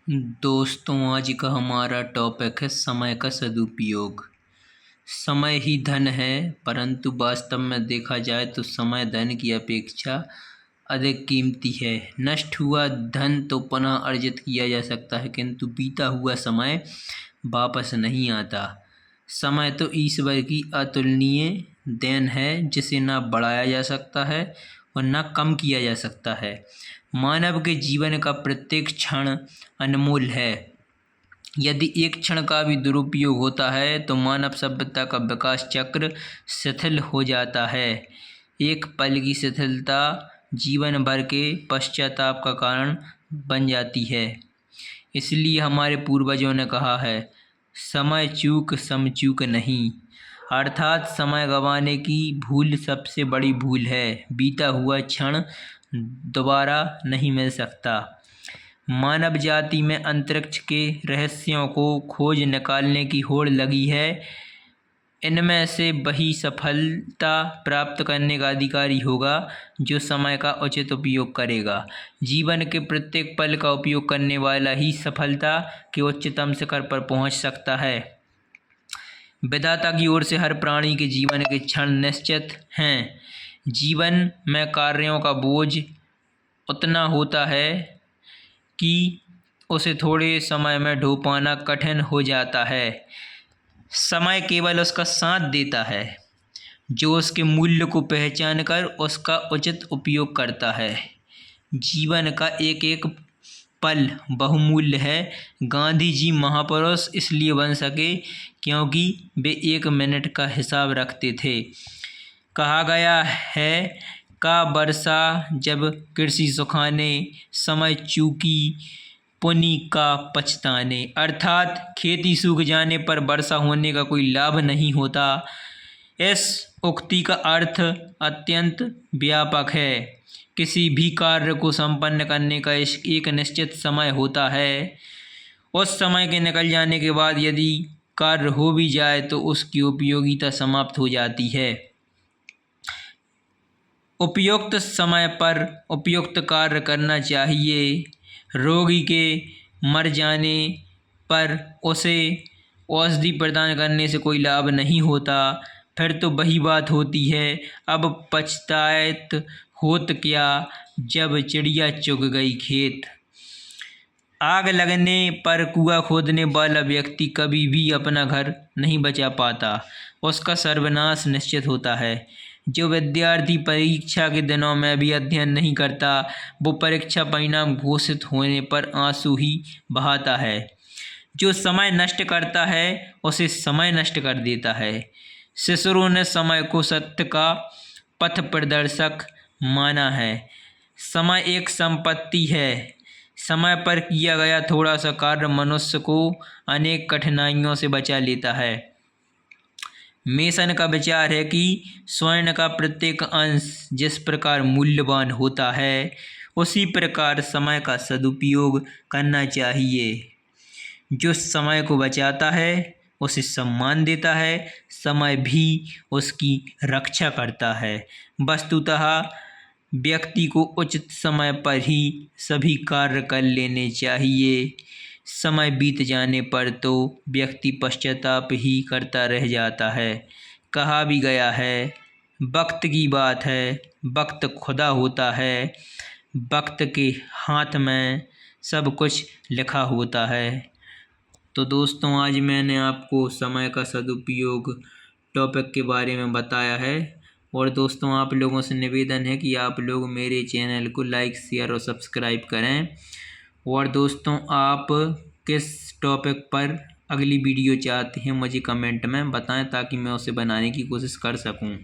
दोस्तों, आज का हमारा टॉपिक है समय का सदुपयोग। समय ही धन है, परंतु वास्तव में देखा जाए तो समय धन की अपेक्षा अधिक कीमती है। नष्ट हुआ धन तो पुनः अर्जित किया जा सकता है, किंतु बीता हुआ समय वापस नहीं आता। समय तो ईश्वर की अतुलनीय देन है, जिसे ना बढ़ाया जा सकता है और ना कम किया जा सकता है। मानव के जीवन का प्रत्येक क्षण अनमोल है। यदि एक क्षण का भी दुरुपयोग होता है तो मानव सभ्यता का विकास चक्र शिथिल हो जाता है। एक पल की शिथिलता जीवन भर के पश्चाताप का कारण बन जाती है। इसलिए हमारे पूर्वजों ने कहा है, समय चूक समचूक नहीं। अर्थात समय गंवाने की भूल सबसे बड़ी भूल है। बीता हुआ क्षण दोबारा नहीं मिल सकता। मानव जाति में अंतरिक्ष के रहस्यों को खोज निकालने की होड़ लगी है। इनमें से वही सफलता प्राप्त करने का अधिकारी होगा जो समय का उचित उपयोग करेगा। जीवन के प्रत्येक पल का उपयोग करने वाला ही सफलता के उच्चतम शिखर पर पहुंच सकता है। विधाता की ओर से हर प्राणी के जीवन के क्षण निश्चित हैं। जीवन में कार्यों का बोझ उतना होता है कि उसे थोड़े समय में ढो पाना कठिन हो जाता है। समय केवल उसका साथ देता है जो उसके मूल्य को पहचान कर उसका उचित उपयोग करता है। जीवन का एक एक पल बहुमूल्य है। गांधी जी महापुरुष इसलिए बन सके क्योंकि वे एक मिनट का हिसाब रखते थे। कहा गया है, का वर्षा जब कृषि सुखाने, समय चूकी पुनि का पछताने। अर्थात खेती सूख जाने पर वर्षा होने का कोई लाभ नहीं होता। इस उक्ति का अर्थ अत्यंत व्यापक है। किसी भी कार्य को संपन्न करने का एक निश्चित समय होता है। उस समय के निकल जाने के बाद यदि कार्य हो भी जाए तो उसकी उपयोगिता समाप्त हो जाती है। उपयुक्त समय पर उपयुक्त कार्य करना चाहिए। रोगी के मर जाने पर उसे औषधि प्रदान करने से कोई लाभ नहीं होता। फिर तो वही बात होती है, अब पछताएत होत क्या, जब चिड़िया चुग गई खेत। आग लगने पर कुआं खोदने वाला व्यक्ति कभी भी अपना घर नहीं बचा पाता, उसका सर्वनाश निश्चित होता है। जो विद्यार्थी परीक्षा के दिनों में भी अध्ययन नहीं करता, वो परीक्षा परिणाम घोषित होने पर आंसू ही बहाता है। जो समय नष्ट करता है उसे समय नष्ट कर देता है। सिसरो ने समय को सत्य का पथ प्रदर्शक माना है। समय एक संपत्ति है। समय पर किया गया थोड़ा सा कार्य मनुष्य को अनेक कठिनाइयों से बचा लेता है। मेसन का विचार है कि स्वर्ण का प्रत्येक अंश जिस प्रकार मूल्यवान होता है, उसी प्रकार समय का सदुपयोग करना चाहिए। जो समय को बचाता है उसे सम्मान देता है, समय भी उसकी रक्षा करता है। वस्तुतः व्यक्ति को उचित समय पर ही सभी कार्य कर लेने चाहिए। समय बीत जाने पर तो व्यक्ति पश्चाताप ही करता रह जाता है। कहा भी गया है, वक्त की बात है, वक्त खुदा होता है, वक्त के हाथ में सब कुछ लिखा होता है। तो दोस्तों, आज मैंने आपको समय का सदुपयोग टॉपिक के बारे में बताया है। और दोस्तों, आप लोगों से निवेदन है कि आप लोग मेरे चैनल को लाइक, शेयर और सब्सक्राइब करें। और दोस्तों, आप किस टॉपिक पर अगली वीडियो चाहते हैं मुझे कमेंट में बताएं, ताकि मैं उसे बनाने की कोशिश कर सकूं।